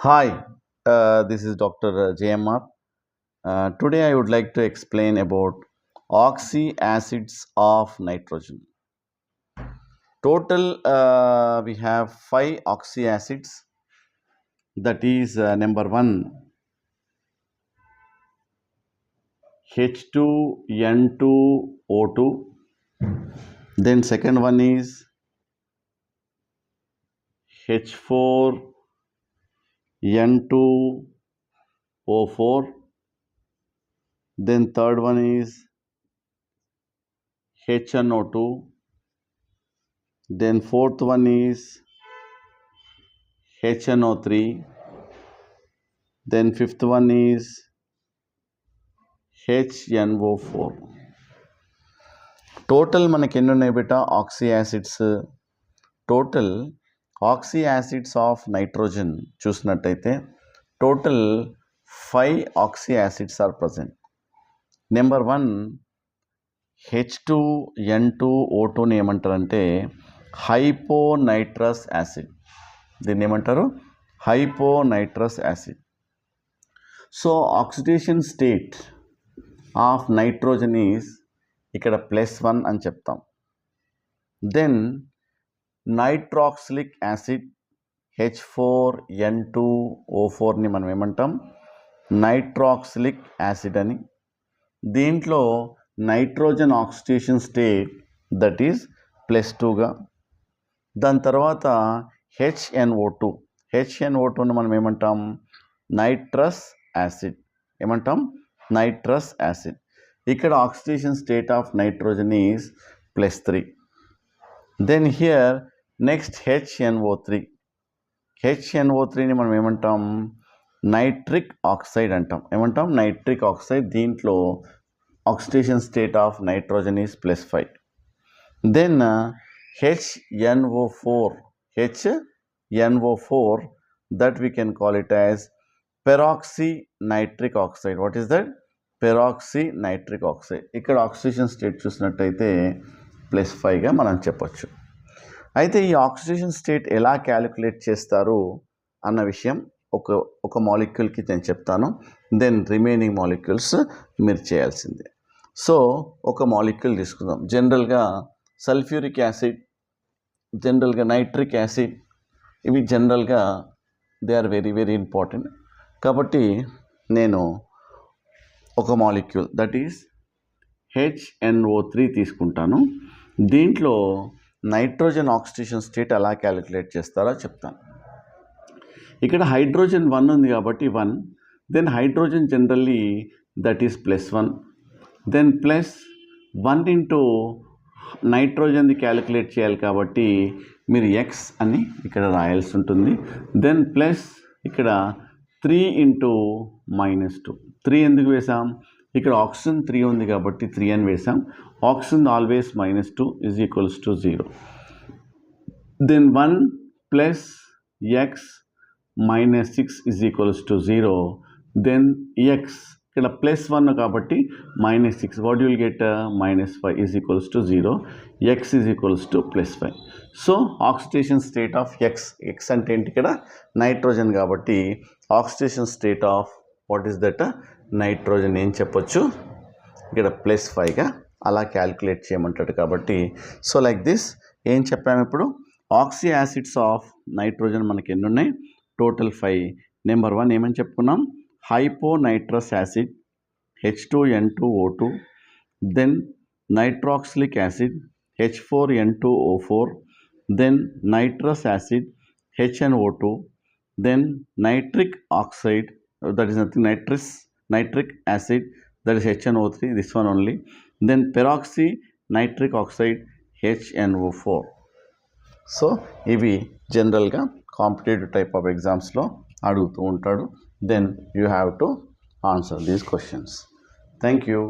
Hi, this is Dr. JMR. Today I would like to explain about oxy acids of nitrogen. Total, we have 5 oxy acids. That is number 1, H2N2O2. Then second one is H4N2O4. Then third one is HNO2. Then fourth one is HNO3. Then fifth one is HNO4. Total మనకి ఎన్ని ఉన్నాయి బేటా oxy acids? Total oxy acids of nitrogen చూసినట్టయితే total 5 oxy acids are present. Number 1 H2N2O2ని ఏమంటారంటే hyponitrous acid. దీన్ని ఏమంటారు? Hyponitrous acid. So oxidation state of nitrogen is ఇక్కడ +1 అని చెప్తాం. దెన్ నైట్రాక్సిలిక్ యాసిడ్ H4N2O4ని మనం ఏమంటాం? నైట్రాక్సిలిక్ యాసిడ్ అని. దీంట్లో nitrogen oxidation state that is +2గా. దాని తర్వాత HNO2ని మనం ఏమంటాం? Nitrous acid. ఏమంటాం? Nitrous acid. ఇక్కడ oxidation state of nitrogen is +3. Then here next HNO3ని మనం ఏమంటాం? నైట్రిక్ ఆక్సైడ్ అంటాం. ఏమంటాం? Nitric oxide. దీంట్లో oxidation state of nitrogen is +5. Then HNO4 that we can call it as peroxynitric oxide. What is that? Peroxynitric oxide. ఇక్కడ oxidation state చూసినట్టయితే +5గా మనం చెప్పొచ్చు. అయితే ఈ ఆక్సిడేషన్ స్టేట్ ఎలా క్యాలిక్యులేట్ చేస్తారు అన్న విషయం ఒక మాలిక్యూల్కి నేను చెప్తాను. దెన్ రిమైనింగ్ మాలిక్యూల్స్ మీరు చేయాల్సిందే. సో ఒక మాలిక్యూల్ తీసుకుందాం. జనరల్గా సల్ఫ్యూరిక్ యాసిడ్, జనరల్గా నైట్రిక్ యాసిడ్, ఇవి జనరల్గా they are very very important. కాబట్టి నేను ఒక మాలిక్యూల్ దట్ ఈస్ HNO3 తీసుకుంటాను. దీంట్లో నైట్రోజన్ ఆక్సిడేషన్ స్టేట్ ఎలా క్యాలిక్యులేట్ చేస్తారో చెప్తాను. ఇక్కడ హైడ్రోజన్ 1 ఉంది కాబట్టి 1. Then hydrogen generally that is +1. Then +1 into నైట్రోజన్ది క్యాలిక్యులేట్ చేయాలి కాబట్టి మీరు X అని ఇక్కడ రాయాల్సి ఉంటుంది. దెన్ ప్లస్ ఇక్కడ 3 ఇంటూ -2. 3 ఎందుకు వేసాం? ఇక్కడ ఆక్సిజన్ 3 ఉంది కాబట్టి 3 అని వేసాం. Oxygen always -2 is equals to 0. Then 1 plus X -6 is equals to 0. Then X ఇక్కడ +1 కాబట్టి -6. What you will get? -5 is equals to 0. X is equals to +5. So oxidation state of X అంటే ఏంటి? ఇక్కడ నైట్రోజన్ కాబట్టి oxidation state of what is that? Nitrogen ఏం చెప్పొచ్చు? ఇక్కడ +5గా అలా క్యాలిక్యులేట్ చేయమంటాడు కాబట్టి సో లైక్ దిస్ ఏం చెప్పాము ఇప్పుడు? ఆక్సీ యాసిడ్స్ ఆఫ్ నైట్రోజన్ మనకి ఎన్ని ఉన్నాయి? టోటల్ 5. నెంబర్ 1 ఏమని చెప్పుకున్నాం? Hyponitrous acid H2N2O2. Then nitroxylic acid H4N2O4. Then nitrous acid HNO2. Then nitric oxide that is nothing, nitric acid, that is HNO3, this one only. Then peroxynitric oxide HNO4. So ఇవి జనరల్గా competitive type of ఎగ్జామ్స్లో అడుగుతూ ఉంటాడు. Then you have to answer these questions. Thank you.